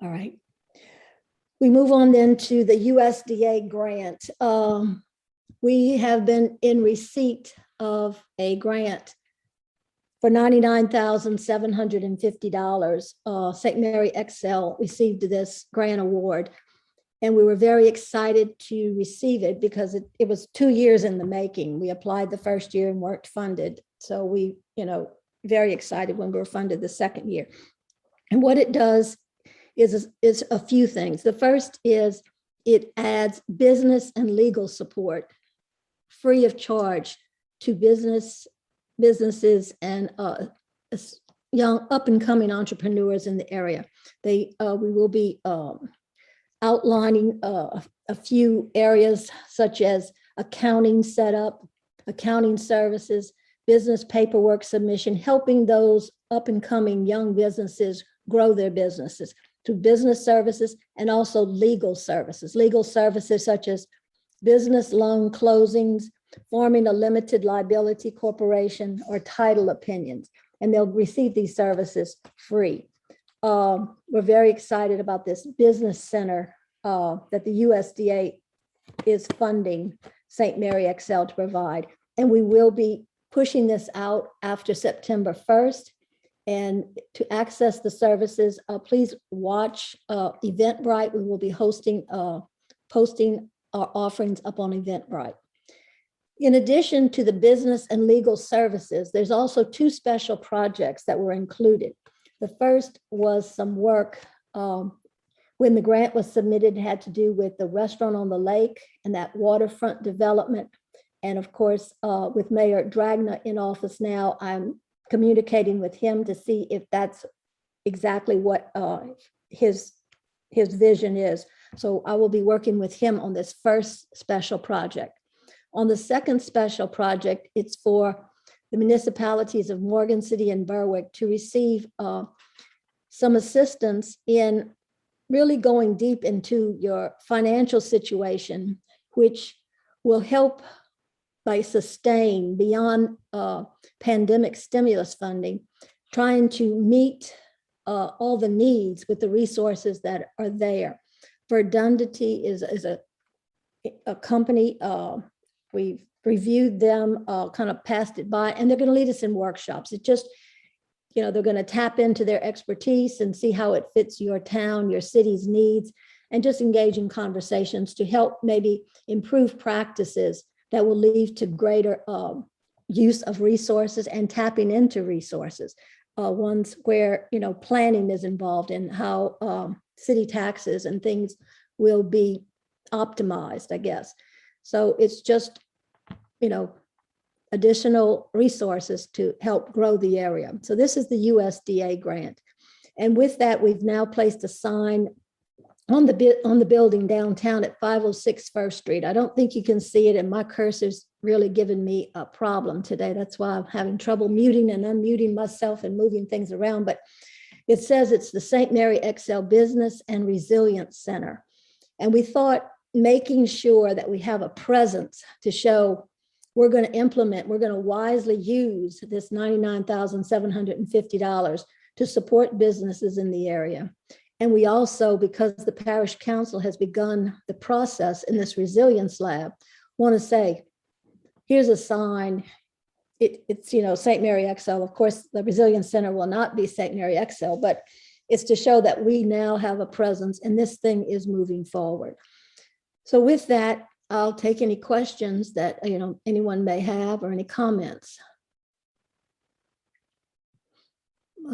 All right. We move on then to the USDA grant. We have been in receipt of a grant for $99,750. St. Mary XL received this grant award, and we were very excited to receive it because it was 2 years in the making. We applied the first year and weren't funded. So we, very excited when we were funded the second year. And what it does is a few things. The first is it adds business and legal support free of charge to businesses and young up and coming entrepreneurs in the area. We will be outlining a few areas such as accounting setup, accounting services, business paperwork submission, helping those up and coming young businesses grow their businesses through business services and also legal services such as business loan closings, forming a limited liability corporation, or title opinions, and they'll receive these services free. We're very excited about this business center that the USDA is funding St. Mary XL to provide, and we will be pushing this out after September 1st. And to access the services, please watch Eventbrite. We will be posting our offerings up on Eventbrite. In addition to the business and legal services, there's also 2 special projects that were included. The first was some work when the grant was submitted, it had to do with the restaurant on the lake and that waterfront development. And of course, with Mayor Dragna in office now, I'm communicating with him to see if that's exactly what his vision is. So I will be working with him on this first special project. On the second special project, it's for the municipalities of Morgan City and Berwick to receive some assistance in really going deep into your financial situation, which will help by sustain beyond pandemic stimulus funding, trying to meet all the needs with the resources that are there. Verdundity is a company, we've reviewed them, kind of passed it by, and they're going to lead us in workshops. It just, they're going to tap into their expertise and see how it fits your town, your city's needs, and just engage in conversations to help maybe improve practices that will lead to greater use of resources and tapping into resources. Ones where, planning is involved in how city taxes and things will be optimized, I guess. So it's just, additional resources to help grow the area. So this is the USDA grant. And with that, we've now placed a sign on the building downtown at 506 First Street. I don't think you can see it, and my cursor's really given me a problem today. That's why I'm having trouble muting and unmuting myself and moving things around. But it says it's the St. Mary XL Business and Resilience Center. And we thought making sure that we have a presence to show we're going to wisely use this $99,750 to support businesses in the area. And we also, because the parish council has begun the process in this resilience lab, want to say, here's a sign. It's St. Mary XL. Of course, the Resilience Center will not be St. Mary XL, but it's to show that we now have a presence and this thing is moving forward. So with that, I'll take any questions that anyone may have or any comments.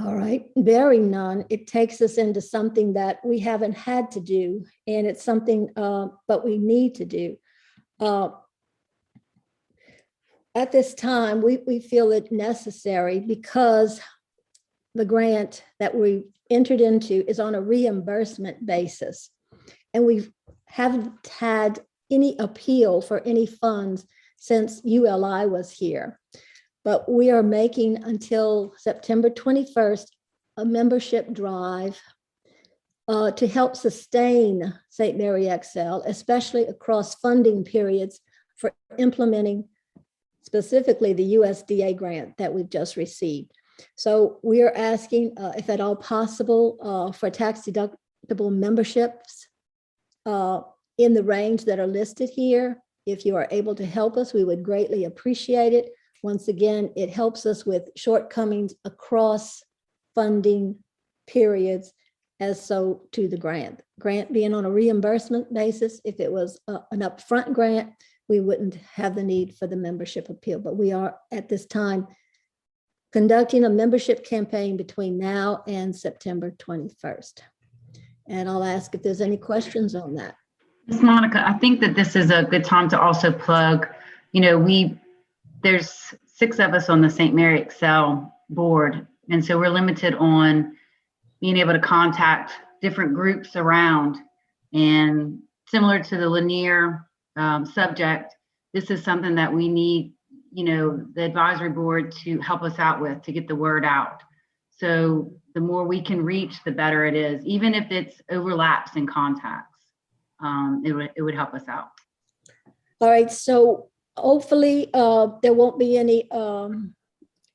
All right, bearing none, it takes us into something that we haven't had to do, and it's something but we need to do. At this time, we feel it necessary because the grant that we entered into is on a reimbursement basis, and we haven't had any appeal for any funds since ULI was here. But we are making until September 21st a membership drive to help sustain St. Mary XL, especially across funding periods for implementing specifically the USDA grant that we've just received. So we are asking, if at all possible, for acceptable memberships in the range that are listed here. If you are able to help us, we would greatly appreciate it. Once again, it helps us with shortcomings across funding periods as so to the grant. Grant being on a reimbursement basis, if it was an upfront grant, we wouldn't have the need for the membership appeal, but we are at this time conducting a membership campaign between now and September 21st. And I'll ask if there's any questions on that. Ms. Monica, I think that this is a good time to also plug, there's 6 of us on the St. Mary Excel board. And so we're limited on being able to contact different groups around, and similar to the linear subject, this is something that we need, the advisory board to help us out with, to get the word out. So the more we can reach, the better it is, even if it's overlaps in contacts, it would help us out. All right, so hopefully there won't be any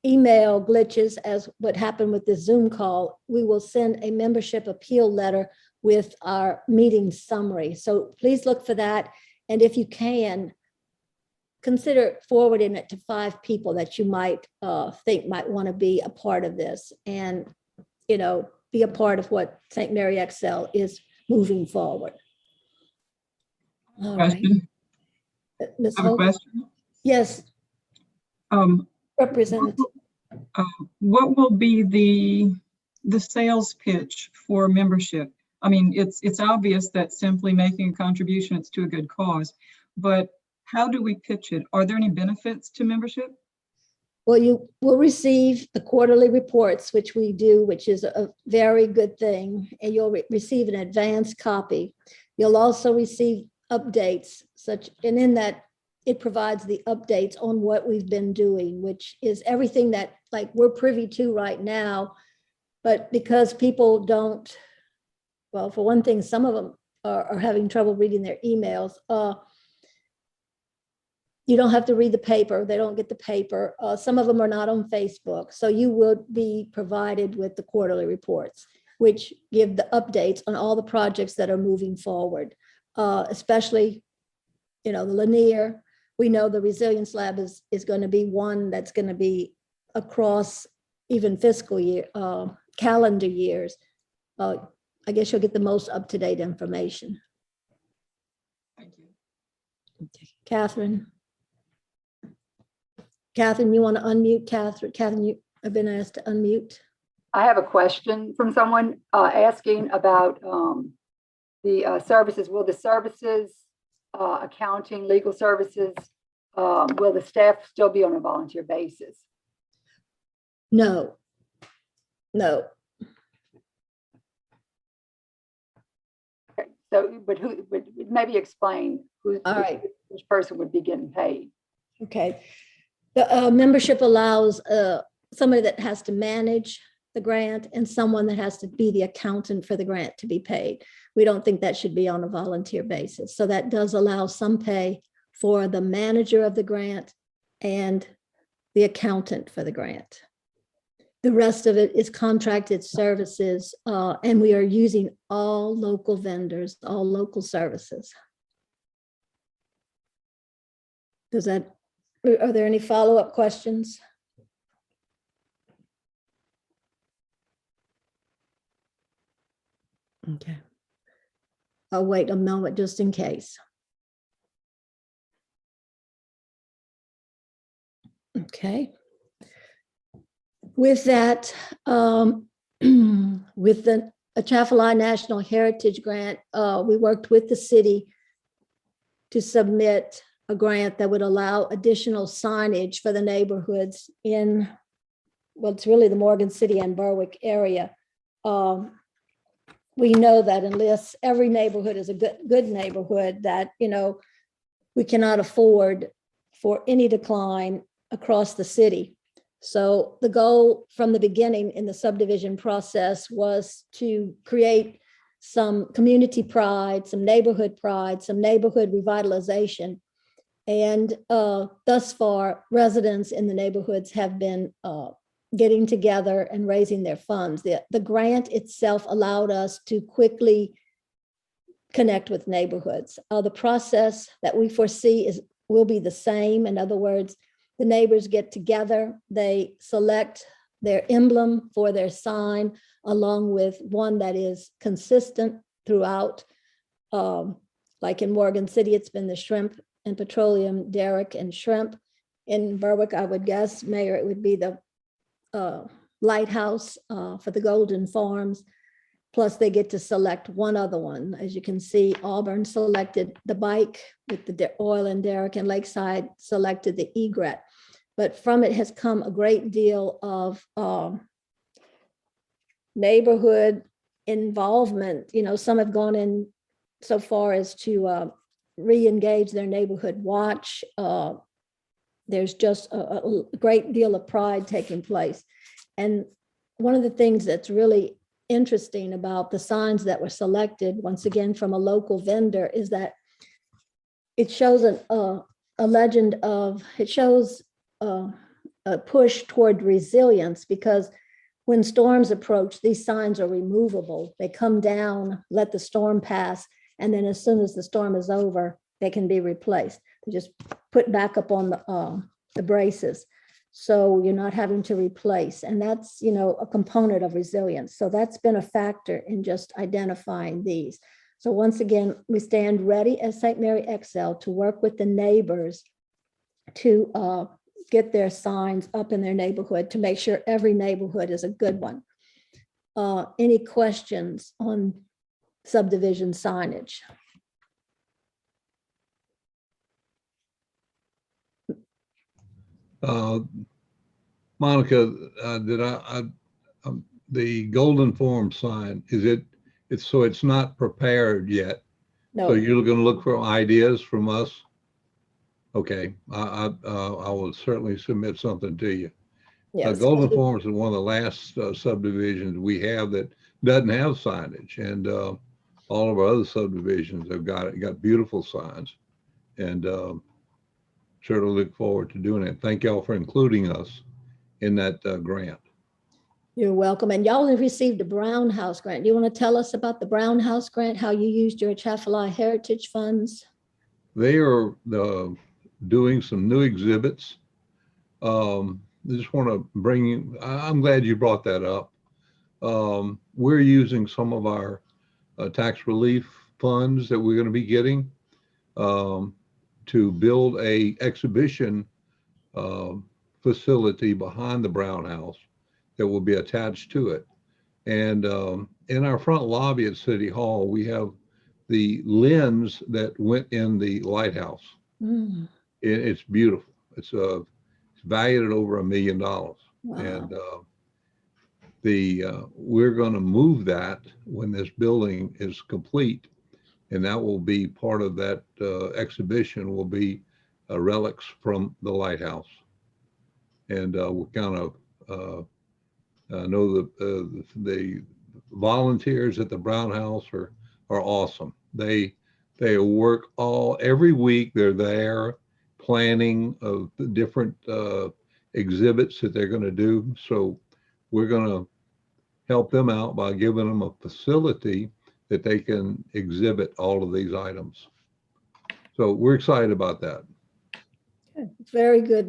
email glitches as what happened with the Zoom call. We will send a membership appeal letter with our meeting summary. So please look for that. And if you can, consider forwarding it to 5 people that you might think might want to be a part of this and, be a part of what St. Mary Excel is moving forward. All right. Ms. I have a Holt? question. Yes. Representative. What will be the sales pitch for membership? I mean, it's obvious that simply making a contribution is to a good cause, but how do we pitch it? Are there any benefits to membership? Well, you will receive the quarterly reports, which we do, which is a very good thing, and you'll receive an advanced copy. You'll also receive updates, and in that, it provides the updates on what we've been doing, which is everything that we're privy to right now. But because people don't, well, for one thing, some of them are having trouble reading their emails. You don't have to read the paper. They don't get the paper. Some of them are not on Facebook. So you will be provided with the quarterly reports, which give the updates on all the projects that are moving forward, especially, the linear. We know the Resilience Lab is going to be one that's going to be across even fiscal year, calendar years. I guess you'll get the most up-to-date information. Thank you. Okay. Catherine, you want to unmute? Catherine, you have been asked to unmute. I have a question from someone asking about the services. Will the services, accounting, legal services, will the staff still be on a volunteer basis? No. Okay. So, but maybe explain who, All right. which person would be getting paid. Okay. The membership allows somebody that has to manage the grant and someone that has to be the accountant for the grant to be paid. We don't think that should be on a volunteer basis. So that does allow some pay for the manager of the grant and the accountant for the grant. The rest of it is contracted services, and we are using all local vendors, all local services. Are there any follow-up questions? Okay. I'll wait a moment just in case. Okay. With that, with the Atchafalaya National Heritage Grant, we worked with the city to submit a grant that would allow additional signage for the neighborhoods in, well, it's really the Morgan City and Berwick area. We know that unless every neighborhood is a good neighborhood, that, we cannot afford for any decline across the city. So the goal from the beginning in the subdivision process was to create some community pride, some neighborhood revitalization. And thus far, residents in the neighborhoods have been getting together and raising their funds. The grant itself allowed us to quickly connect with neighborhoods. The process that we foresee will be the same. In other words, the neighbors get together, they select their emblem for their sign, along with one that is consistent throughout. Like in Morgan City, it's been the shrimp and petroleum derrick and shrimp. In Berwick, I would guess, Mayor, it would be the lighthouse for the Golden Farms. Plus they get to select one other one. As you can see, Auburn selected the bike with the oil and derrick, and Lakeside selected the egret. But from it has come a great deal of neighborhood involvement. You know, some have gone in so far as to re-engage their neighborhood watch. There's just a great deal of pride taking place. And one of the things that's really interesting about the signs that were selected, once again from a local vendor, is that it shows a legend of, it shows a push toward resilience, because when storms approach, these signs are removable. They come down, let the storm pass, and then as soon as the storm is over, they can be replaced. They just put back up on the braces. So you're not having to replace. And that's, you know, a component of resilience. So that's been a factor in just identifying these. So once again, we stand ready as St. Mary XL to work with the neighbors to get their signs up in their neighborhood, to make sure every neighborhood is a good one. Any questions on subdivision signage? Monica, the Golden Forum sign, so it's not prepared yet? No. So you're going to look for ideas from us? Okay, I will certainly submit something to you. Yes. Golden Forum is one of the last subdivisions we have that doesn't have signage, and all of our other subdivisions have got beautiful signs, and sure look forward to doing it. Thank y'all for including us in that grant. You're welcome. And y'all have received a Brown House grant. Do you want to tell us about the Brown House grant, how you used your Atchafalaya Heritage funds? They are doing some new exhibits. I just want to bring you, I'm glad you brought that up. We're using some of our tax relief funds that we're going to be getting to build a exhibition facility behind the Brown House that will be attached to it. And in our front lobby at City Hall, we have the lens that went in the lighthouse. Mm. It's beautiful. It's valued at over $1 million. Wow. And we're going to move that when this building is complete, and that will be part of that exhibition. Will be relics from the lighthouse, and we kind of know the volunteers at the Brown House are awesome. They work every week. They're there planning of the different exhibits that they're going to do. So we're going to help them out by giving them a facility that they can exhibit all of these items. So we're excited about that. Very good.